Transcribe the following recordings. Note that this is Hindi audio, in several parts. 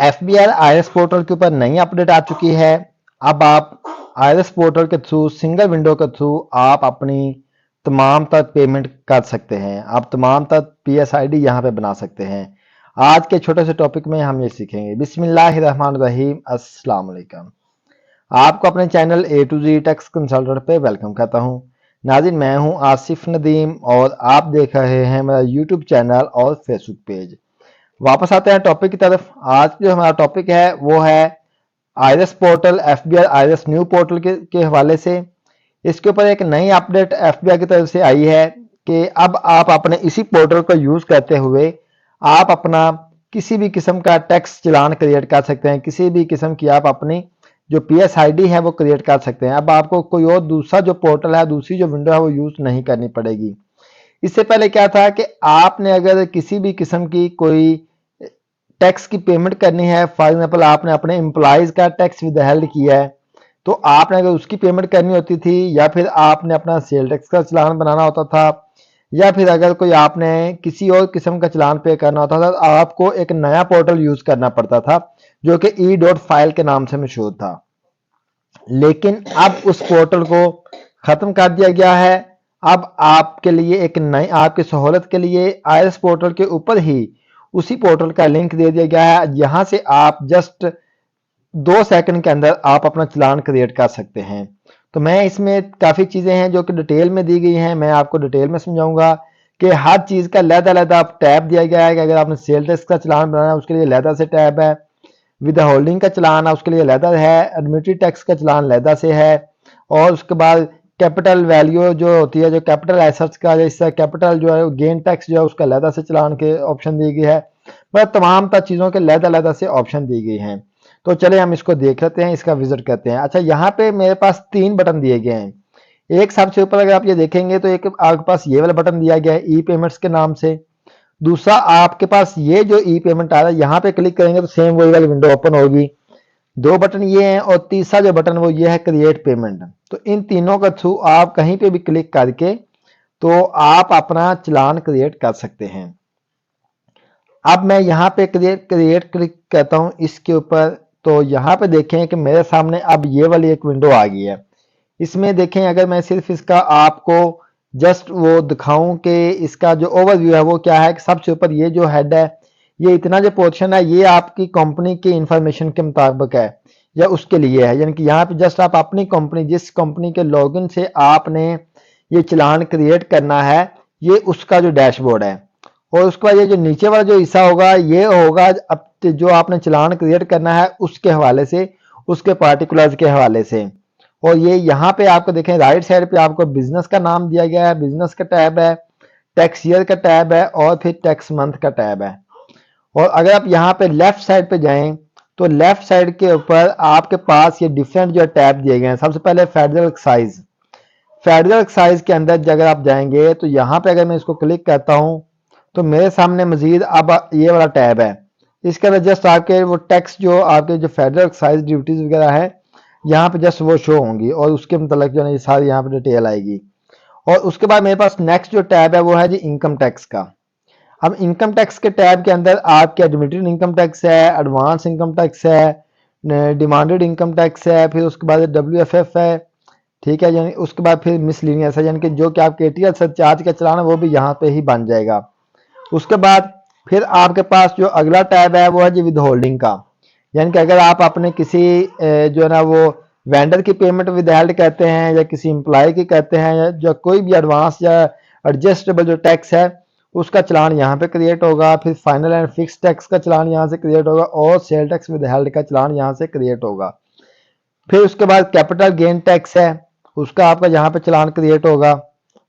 एफबीआई आईआरएस पोर्टल के ऊपर नई अपडेट आ चुकी है। अब आप आईआरएस पोर्टल के थ्रू सिंगल विंडो के थ्रू आप अपनी तमाम तर पेमेंट कर सकते हैं। आप तमाम तर पीएसआईडी यहाँ पे बना सकते हैं। आज के छोटे से टॉपिक में हम ये सीखेंगे। बिस्मिल्लाहिर्रहमानिर्रहीम, अस्सलाम वालेकुम। आपको अपने channel A to Z tax consultant पे वेलकम करता हूँ। नाज़रीन, मैं हूँ आसिफ नदीम और आप देख रहे हैं मेरा यूट्यूब चैनल और फेसबुक पेज। वापस आते हैं टॉपिक की तरफ। आज जो हमारा टॉपिक है वो है IRS portal, FBI IRS new portal के हवाले से। इसके ऊपर एक नई अपडेट एफबीआई की तरफ से आई है कि अब आप अपने इसी पोर्टल को यूज करते हुए आप अपना किसी भी किस्म का टैक्स चालान क्रिएट कर सकते हैं। किसी भी किस्म की आप अपनी जो पीएसआईडी है वो क्रिएट कर सकते हैं। अब आपको कोई और दूसरा जो पोर्टल है, दूसरी जो विंडो है वो यूज नहीं करनी पड़ेगी। इससे पहले क्या था कि आपने अगर किसी भी किस्म की कोई टैक्स की पेमेंट करनी है, फॉर एग्जाम्पल आपने अपने एम्प्लॉयज का टैक्स विदहेल्ड किया है, तो आपने अगर उसकी पेमेंट करनी होती थी, या फिर आपने अपना सेल टैक्स का चालान बनाना होता था, या फिर अगर कोई आपने किसी और किस्म का चालान पे करना होता था, तो आपको एक नया पोर्टल यूज करना पड़ता था जो कि ई.फाइल के नाम से मशहूर था। लेकिन अब उस पोर्टल को खत्म कर दिया गया है। अब आपके लिए एक नई, आपकी सहूलत के लिए आईआरएस पोर्टल के ऊपर ही उसी पोर्टल का लिंक दे दिया गया है। यहां से आप जस्ट 2 सेकंड के अंदर आप अपना चालान क्रिएट कर सकते हैं। तो मैं इसमें काफ़ी चीज़ें हैं जो कि डिटेल में दी गई हैं। मैं आपको डिटेल में समझाऊंगा कि हर चीज़ का लहदा आप टैब दिया गया है कि अगर आपने सेल टैक्स का चालान बनाना है उसके लिए लहदा से टैब है, विद होल्डिंग का चालान है उसके लिए लहदा है, एडमिनिस्ट्रेटिव टैक्स का चालान लहदा से है, और उसके बाद कैपिटल वैल्यू जो होती है, जो कैपिटल एसेट्स का, जैसे कैपिटल जो है गेन टैक्स जो है उसका लहदा से चालान के ऑप्शन दी गई है। मतलब तमाम तर चीज़ों के लहदा से ऑप्शन दी गई हैं। तो चले हम इसको देख लेते हैं, इसका विजिट करते हैं। अच्छा, यहाँ पे मेरे पास 3 बटन दिए गए हैं। एक सबसे ऊपर अगर आप ये देखेंगे तो एक आपके पास ये वाला बटन दिया गया है ई पेमेंट्स के नाम से। दूसरा आपके पास ये जो ई पेमेंट आ रहा है, यहाँ पे क्लिक करेंगे तो सेम वही वाली विंडो ओपन होगी। 2 बटन ये हैं और तीसरा जो बटन वो ये है क्रिएट पेमेंट। तो इन तीनों के थ्रू आप कहीं पे भी क्लिक करके तो आप अपना चालान क्रिएट कर सकते हैं। अब मैं यहाँ पे क्रिएट क्लिक करता हूँ इसके ऊपर, तो यहाँ पे देखें कि मेरे सामने अब ये वाली एक विंडो आ गई है। इसमें देखें, अगर मैं सिर्फ इसका आपको जस्ट वो दिखाऊं कि इसका जो ओवरव्यू है वो क्या है, कि सबसे ऊपर ये जो हेड है, ये इतना जो पोर्शन है ये आपकी कंपनी की इंफॉर्मेशन के मुताबिक है या उसके लिए है। यानी कि यहाँ पे जस्ट आप अपनी कंपनी, जिस कंपनी के लॉगिन से आपने ये चालान क्रिएट करना है, ये उसका जो डैशबोर्ड है। और उसके बाद ये जो नीचे वाला जो हिस्सा होगा ये होगा अब जो आपने चालान क्रिएट करना है उसके हवाले से, उसके पार्टिकुलर्स के हवाले से। और ये यहाँ पे आपको देखें राइट साइड पे आपको बिजनेस का नाम दिया गया है, बिजनेस का टैब है, टैक्स ईयर का टैब है और फिर टैक्स मंथ का टैब है। और अगर आप यहाँ पे लेफ्ट साइड पे जाएं तो लेफ्ट साइड के ऊपर आपके पास ये डिफरेंट जो टैब दिए गए हैं। सबसे पहले फेडरल एक्साइज। फेडरल एक्साइज के अंदर अगर आप जाएंगे तो यहाँ पे अगर मैं इसको क्लिक करता हूँ तो मेरे सामने मजीद अब ये वाला टैब है। इसके अंदर जस्ट आपके वो टैक्स जो आपके जो फेडरल एक्साइज ड्यूटीज वगैरह है यहाँ पे जस्ट वो शो होंगी और उसके मतलब जो है ये सारी यहाँ पे डिटेल आएगी। और उसके बाद मेरे पास नेक्स्ट जो टैब है वो है जी इनकम टैक्स का। अब इनकम टैक्स के टैब के अंदर आपके एडमिटेड इनकम टैक्स है, एडवांस इनकम टैक्स है, डिमांडेड इनकम टैक्स है, फिर उसके बाद WFF है, ठीक है। यानी उसके बाद फिर मिसलेनियस है, यानी कि जो कि आपके ATL सरचार्ज का चालान है वो भी यहाँ पे ही बन जाएगा। उसके बाद फिर आपके पास जो अगला टैब है वो है जी विद होल्डिंग का। यानी कि अगर आप अपने किसी जो है ना वो वेंडर की पेमेंट विदहेल्ड करते हैं या किसी एम्प्लॉय की करते हैं या जो कोई भी एडवांस या एडजस्टेबल जो टैक्स है उसका चालान यहाँ पे क्रिएट होगा। फिर फाइनल एंड फिक्स टैक्स का चालान यहाँ से क्रिएट होगा और सेल टैक्स विदहेल्ड का चालान यहाँ से क्रिएट होगा। फिर उसके बाद कैपिटल गेन टैक्स है, उसका आपका यहाँ पे चालान क्रिएट होगा।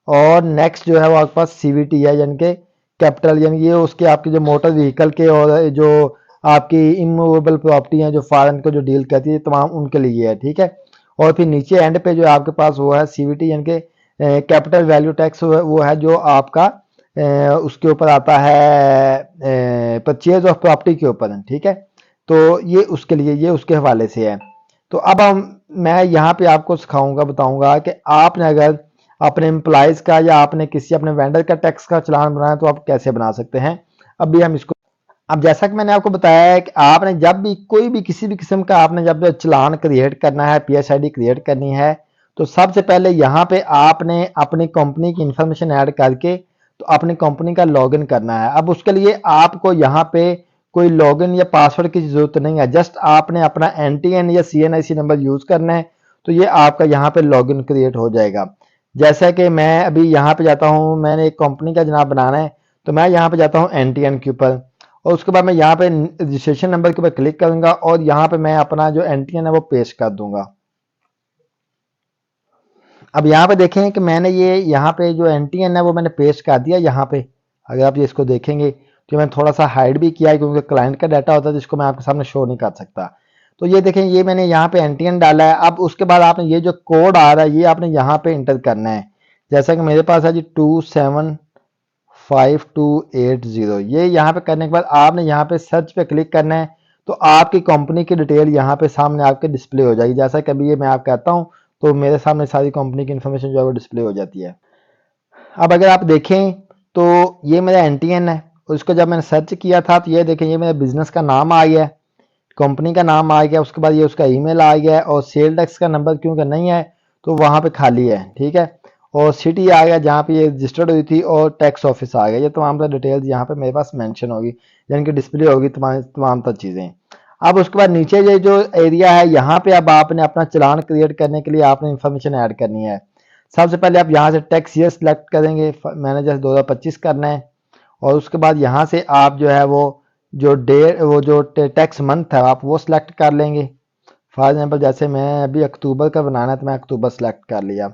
और नेक्स्ट जो है वो आपके पास CVT है, यानी कि कैपिटल, यानी ये उसके आपके जो मोटर व्हीकल के और जो आपकी इमूवेबल प्रॉपर्टी है जो फॉरेन को जो डील करती है तमाम उनके लिए है, ठीक है। और फिर नीचे एंड पे जो आपके पास वो है CVT, यानी कि कैपिटल वैल्यू टैक्स, वो है जो आपका उसके ऊपर आता है परचेज ऑफ प्रॉपर्टी के ऊपर, ठीक है। तो ये उसके लिए, ये उसके हवाले से है। तो अब मैं यहाँ पे आपको सिखाऊंगा, बताऊंगा कि आपने अगर अपने एम्प्लॉयज का या आपने किसी अपने वेंडर का टैक्स का चालान बनाया तो आप कैसे बना सकते हैं। अभी हम इसको अब जैसा कि मैंने आपको बताया है कि आपने जब भी कोई भी किसी भी किस्म का आपने जब चलान क्रिएट करना है, पीएसआईडी क्रिएट करनी है, तो सबसे पहले यहाँ पे आपने अपनी कंपनी की इंफॉर्मेशन ऐड करके तो अपनी कंपनी का लॉगिन करना है। अब उसके लिए आपको यहाँ पे कोई लॉगिन या पासवर्ड की जरूरत नहीं है, जस्ट आपने अपना एनटीएन या सीएनआईसी नंबर यूज करना है, तो ये आपका यहाँ पे लॉगिन क्रिएट हो जाएगा। जैसा कि मैं अभी यहाँ पे जाता हूँ, मैंने एक कंपनी का जनाब बनाना है, तो मैं यहाँ पे जाता हूँ एनटीएन के ऊपर और उसके बाद मैं यहाँ पे रजिस्ट्रेशन नंबर के ऊपर क्लिक करूंगा और यहाँ पे मैं अपना जो एनटीएन है वो पेस्ट कर दूंगा। अब यहाँ पे देखें कि मैंने ये यहाँ पे जो एनटीएन है वो मैंने पेस्ट कर दिया यहाँ पे। अगर आप ये इसको देखेंगे तो मैंने थोड़ा सा हाइड भी किया है क्योंकि क्लाइंट का डाटा होता है जिसको मैं आपके सामने शो नहीं कर सकता। तो ये देखें, ये मैंने यहाँ पे एनटीएन डाला है। अब उसके बाद आपने ये जो कोड आ रहा है ये आपने यहाँ पे इंटर करना है। जैसा कि मेरे पास है जी 275,280, ये यहाँ पे करने के बाद आपने यहाँ पे सर्च पे क्लिक करना है, तो आपकी कंपनी की डिटेल यहाँ पे सामने आपके डिस्प्ले हो जाएगी। जैसा कि अभी ये मैं आप कहता हूँ तो मेरे सामने सारी कंपनी की इंफॉर्मेशन जो है वो डिस्प्ले हो जाती है। अब अगर आप देखें तो ये मेरा एनटीएन है, उसको जब मैंने सर्च किया था तो ये देखें ये मेरे बिजनेस का नाम आ गया, कंपनी का नाम आ गया, उसके बाद ये उसका ईमेल आ गया और सेल टैक्स का नंबर क्योंकि नहीं है तो वहाँ पे खाली है, ठीक है। और सिटी आ गया जहाँ पे ये रजिस्टर्ड हुई थी और टैक्स ऑफिस आ गया। ये तमाम तर डिटेल्स यहाँ पे मेरे पास मेंशन होगी, यानी कि डिस्प्ले होगी तमाम तमाम तर चीज़ें। अब उसके बाद नीचे ये जो एरिया है यहाँ पे अब आपने अपना चलान क्रिएट करने के लिए आपने इंफॉर्मेशन ऐड करनी है। सबसे पहले आप यहाँ से टैक्स ईयर सेलेक्ट करेंगे, मैंने जैसे 2025 करना है और उसके बाद यहाँ से आप जो है वो जो टैक्स मंथ है आप वो सिलेक्ट कर लेंगे। फॉर एग्जाम्पल जैसे मैं अभी अक्टूबर का बनाना है तो मैं अक्टूबर सेलेक्ट कर लिया।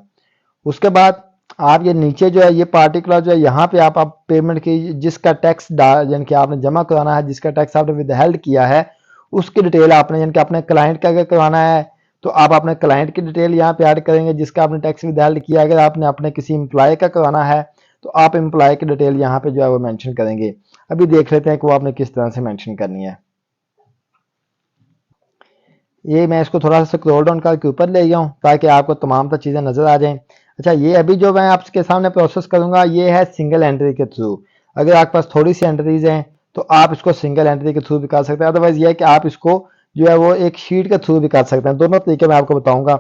उसके बाद आप ये नीचे जो है ये पार्टिकुलर जो है यहाँ पे आप पेमेंट की जिसका टैक्स यानी कि आपने जमा कराना है, जिसका टैक्स आपने विदहेल्ड किया है उसकी डिटेल आपने, यानी कि अपने क्लाइंट का अगर करवाना है तो आप अपने क्लाइंट की डिटेल यहाँ पे ऐड करेंगे जिसका आपने टैक्स विदहेल्ड किया। अगर आपने अपने किसी एम्प्लॉय का करवाना है तो आप एम्प्लॉय की डिटेल यहाँ पे जो है वो मेंशन करेंगे। अभी देख लेते हैं कि वो आपने किस तरह से मेंशन करनी है। ये मैं इसको थोड़ा सा स्क्रॉल डाउन करके ऊपर ले गया हूँ ताकि आपको तमाम तर चीज़ें नज़र आ जाएं। अच्छा, ये अभी जो मैं आपके सामने प्रोसेस करूंगा ये है सिंगल एंट्री के थ्रू। अगर आपके पास थोड़ी सी एंट्रीज हैं तो आप इसको सिंगल एंट्री के थ्रू भी कर सकते हैं, अदरवाइज ये है कि आप इसको जो है वो एक शीट के थ्रू भी कर सकते हैं। दोनों तरीके मैं आपको बताऊंगा।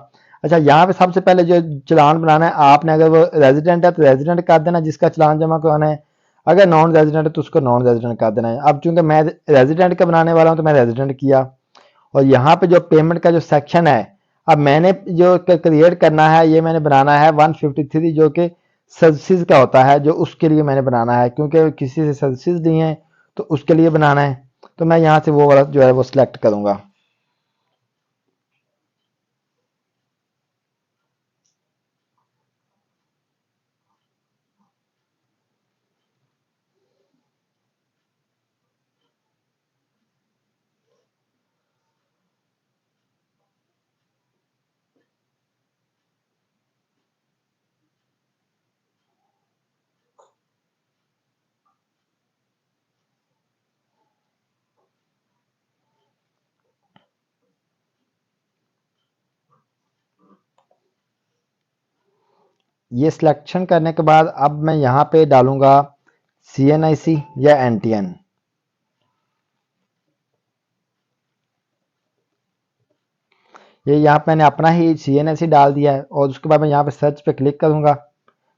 अच्छा, यहाँ पे सबसे पहले जो चलान बनाना है आपने, अगर वो रेजिडेंट है तो रेजिडेंट कर देना जिसका चलान जमा कराना है, अगर नॉन रेजिडेंट है तो उसको नॉन रेजिडेंट कर देना है। अब चूंकि मैं रेजिडेंट का बनाने वाला हूँ तो मैं रेजिडेंट किया और यहाँ पे जो पेमेंट का जो सेक्शन है अब मैंने जो क्रिएट करना है ये मैंने बनाना है 153 जो कि सर्विसेज का होता है, जो उसके लिए मैंने बनाना है क्योंकि किसी से सर्विसेज नहीं है तो उसके लिए बनाना है। तो मैं यहाँ से वो वाला जो है वो सिलेक्ट करूंगा। ये सिलेक्शन करने के बाद अब मैं यहाँ पे डालूंगा सीएनआईसी या एनटीएन। ये यहाँ पे मैंने अपना ही सीएनआईसी डाल दिया है और उसके बाद मैं यहाँ पे सर्च पे क्लिक करूंगा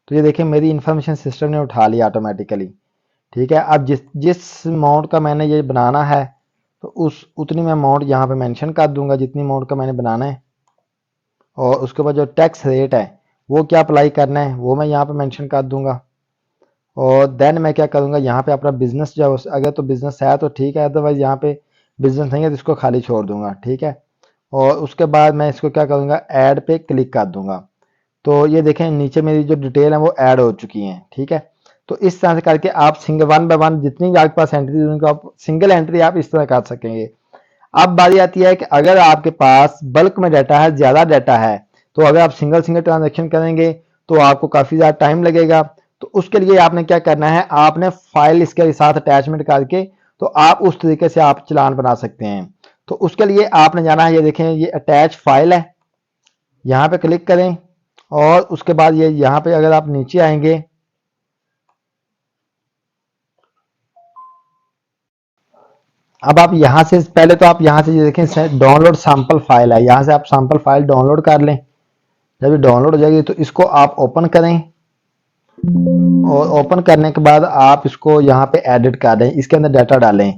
तो ये देखिए मेरी इंफॉर्मेशन सिस्टम ने उठा लिया ऑटोमेटिकली। ठीक है, अब जिस जिस अमाउंट का मैंने ये बनाना है तो उस उतनी मैं अमाउंट यहाँ पे मेंशन कर दूंगा जितनी अमाउंट का मैंने बनाना है और उसके बाद जो टैक्स रेट है वो क्या अप्लाई करना है वो मैं यहाँ पे मेंशन कर दूंगा। और देन मैं क्या करूँगा यहाँ पे अपना बिजनेस जो है अगर तो बिजनेस है तो ठीक है, अदरवाइज यहाँ पे बिजनेस नहीं है तो इसको खाली छोड़ दूंगा। ठीक है, और उसके बाद मैं इसको क्या करूँगा ऐड पे क्लिक कर दूंगा तो ये देखें नीचे मेरी जो डिटेल है वो ऐड हो चुकी हैं। ठीक है, तो इस तरह से करके आप सिंगल वन बाय वन जितनी भी आपके पास एंट्री उनको आप सिंगल एंट्री आप इस तरह कर सकेंगे। अब बारी आती है कि अगर आपके पास बल्क में डाटा है, ज्यादा डाटा है, तो अगर आप सिंगल सिंगल ट्रांजेक्शन करेंगे तो आपको काफी ज्यादा टाइम लगेगा। तो उसके लिए आपने क्या करना है, आपने फाइल इसके साथ अटैचमेंट करके तो आप उस तरीके से आप चलान बना सकते हैं। तो उसके लिए आपने जाना है, ये देखें ये अटैच फाइल है, यहाँ पे क्लिक करें और उसके बाद ये यहाँ पे अगर आप नीचे आएंगे अब आप यहाँ से पहले तो आप यहाँ से ये देखें डाउनलोड सैंपल फाइल है, यहाँ से आप सैंपल फाइल डाउनलोड कर लें। जब ये डाउनलोड हो जाएगी तो इसको आप ओपन करें और ओपन करने के बाद आप इसको यहाँ पे एडिट कर दें, इसके अंदर डाटा डालें।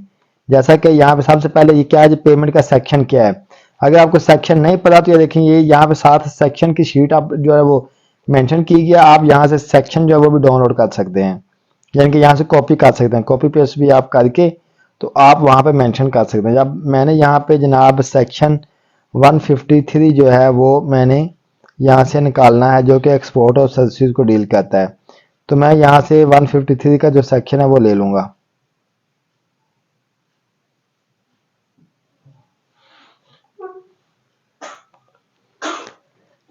जैसा कि यहाँ पे सबसे पहले ये क्या है, पेमेंट का सेक्शन क्या है। अगर आपको सेक्शन नहीं पता तो ये देखें, ये यहाँ पे साथ सेक्शन की शीट आप जो है वो मेंशन की गया। आप यहाँ से सेक्शन जो है वो भी डाउनलोड कर सकते हैं, यानी कि यहाँ से कॉपी कर सकते हैं, कॉपी पेस्ट भी आप करके तो आप वहाँ पे मेंशन कर सकते हैं। जब मैंने यहाँ पे जनाब सेक्शन 153 जो है वो मैंने यहाँ से निकालना है, जो कि एक्सपोर्ट और सर्विसेज को डील करता है। तो मैं यहाँ से 153 का जो सेक्शन है वो ले लूंगा।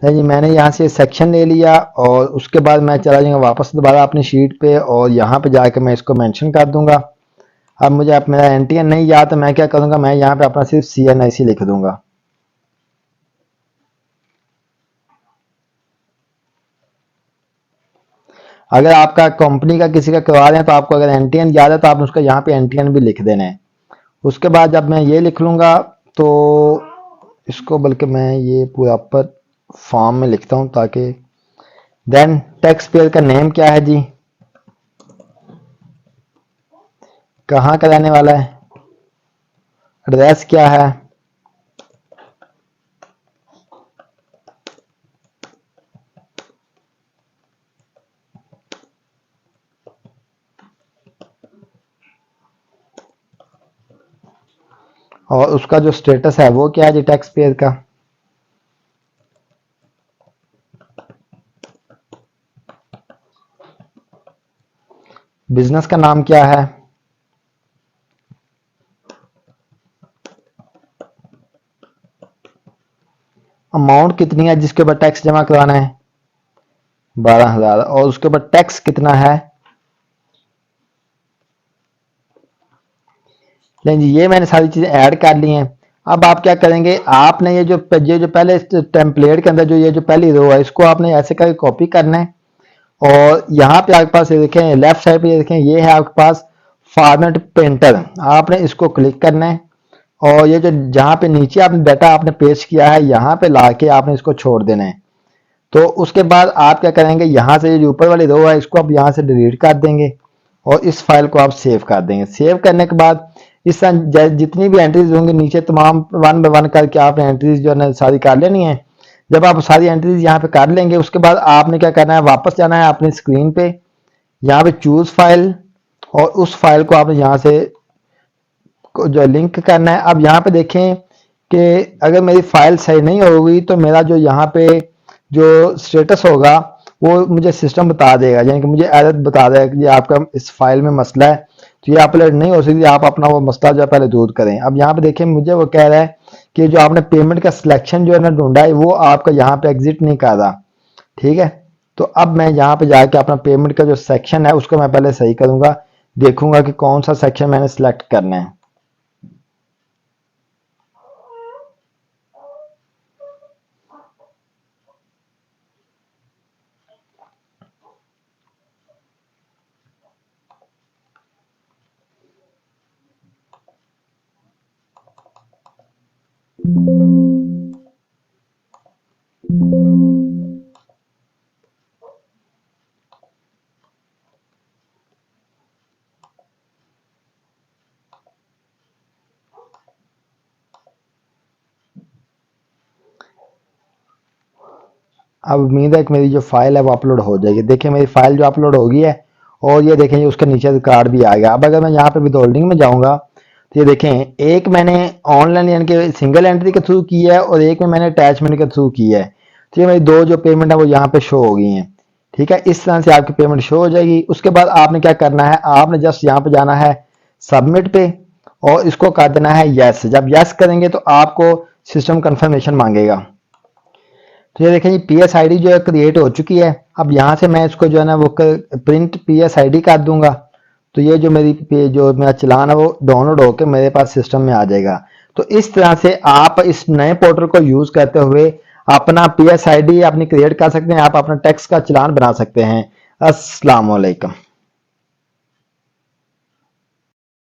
जी मैंने यहाँ से सेक्शन ले लिया और उसके बाद मैं चला जाऊंगा वापस दोबारा अपनी शीट पे और यहाँ पे जाकर मैं इसको मेंशन कर दूंगा। अब मुझे अब मेरा एनटीएन नहीं याद तो मैं क्या करूंगा, मैं यहाँ पे अपना सिर्फ CNIC लिख दूंगा। अगर आपका कंपनी का किसी का करवा रहे हैं तो आपको अगर एनटीएन याद है तो आप उसका यहाँ पे एनटीएन भी लिख देना है। उसके बाद जब मैं ये लिख लूंगा तो इसको बल्कि मैं ये पूरा पर फॉर्म में लिखता हूँ ताकि देन टैक्स पेयर का नेम क्या है जी, कहाँ का रहने वाला है, एड्रेस क्या है, और उसका जो स्टेटस है वो क्या है जी टैक्स पेयर का। बिजनेस का नाम क्या है, अमाउंट कितनी है जिसके ऊपर टैक्स जमा करवाना है 12,000, और उसके ऊपर टैक्स कितना है। लेकिन जी ये मैंने सारी चीजें ऐड कर ली हैं। अब आप क्या करेंगे, आपने ये जो पहले टेम्पलेट के अंदर जो ये जो पहली रो है इसको आपने ऐसे करके कॉपी करना है और यहाँ पे आपके पास ये देखें लेफ्ट साइड पे ये देखें ये है आपके पास फॉर्मेट पेंटर, आपने इसको क्लिक करना है और ये जो जहाँ पे नीचे आपने डाटा आपने पेस्ट किया है यहाँ पे लाके आपने इसको छोड़ देना है। तो उसके बाद आप क्या करेंगे, यहाँ से जो ऊपर वाली रो है इसको आप यहाँ से डिलीट कर देंगे और इस फाइल को आप सेव कर देंगे। सेव करने के बाद इस जितनी भी एंट्रीज होंगी नीचे तमाम 1 बाय 1 करके आपने एंट्रीज जो है सारी कर लेनी है। जब आप सारी एंट्रीज यहाँ पे कर लेंगे उसके बाद आपने क्या करना है, वापस जाना है अपनी स्क्रीन पे, यहाँ पे चूज फाइल और उस फाइल को आपने यहाँ से जो लिंक करना है। अब यहाँ पे देखें कि अगर मेरी फाइल सही नहीं होगी तो मेरा जो यहाँ पे जो स्टेटस होगा वो मुझे सिस्टम बता देगा, यानी कि मुझे एरर बता देगा कि आपका इस फाइल में मसला है तो ये अपलोड नहीं हो सकती, आप अपना वो मसला जो पहले दूर करें। अब यहाँ पे देखें मुझे वो कह रहा है कि जो आपने पेमेंट का सिलेक्शन जो है ना ढूंढा है वो आपका यहाँ पे एग्जिट नहीं कर रहा। ठीक है, तो अब मैं यहाँ पे जाके अपना पेमेंट का जो सेक्शन है उसको मैं पहले सही करूंगा, देखूंगा कि कौन सा सेक्शन मैंने सिलेक्ट करना है। अब उम्मीद है कि मेरी जो फाइल है वो अपलोड हो जाएगी। देखिए मेरी फाइल जो अपलोड हो गई है और ये देखें उसके नीचे रिकॉर्ड भी आ गया। अब अगर मैं यहाँ पे विद होल्डिंग में जाऊंगा तो ये देखें एक मैंने ऑनलाइन यानी कि सिंगल एंट्री के थ्रू की है और एक में मैंने अटैचमेंट के थ्रू की है। तो ये मेरी दो जो पेमेंट है वो यहाँ पे शो हो गई हैं। ठीक है, इस तरह से आपकी पेमेंट शो हो जाएगी। उसके बाद आपने क्या करना है, आपने जस्ट यहाँ पे जाना है सबमिट पे और इसको कर देना है यस। जब यस करेंगे तो आपको सिस्टम कंफर्मेशन मांगेगा। तो ये देखें जी PSID जो है क्रिएट हो चुकी है। अब यहाँ से मैं इसको जो है ना वो प्रिंट PSID कर दूंगा तो ये जो जो मेरा चलान है वो डाउनलोड होकर मेरे पास सिस्टम में आ जाएगा। तो इस तरह से आप इस नए पोर्टल को यूज करते हुए अपना PSID अपनी क्रिएट कर सकते हैं, आप अपना टैक्स का चलान बना सकते हैं। अस्सलाम वालेकुम।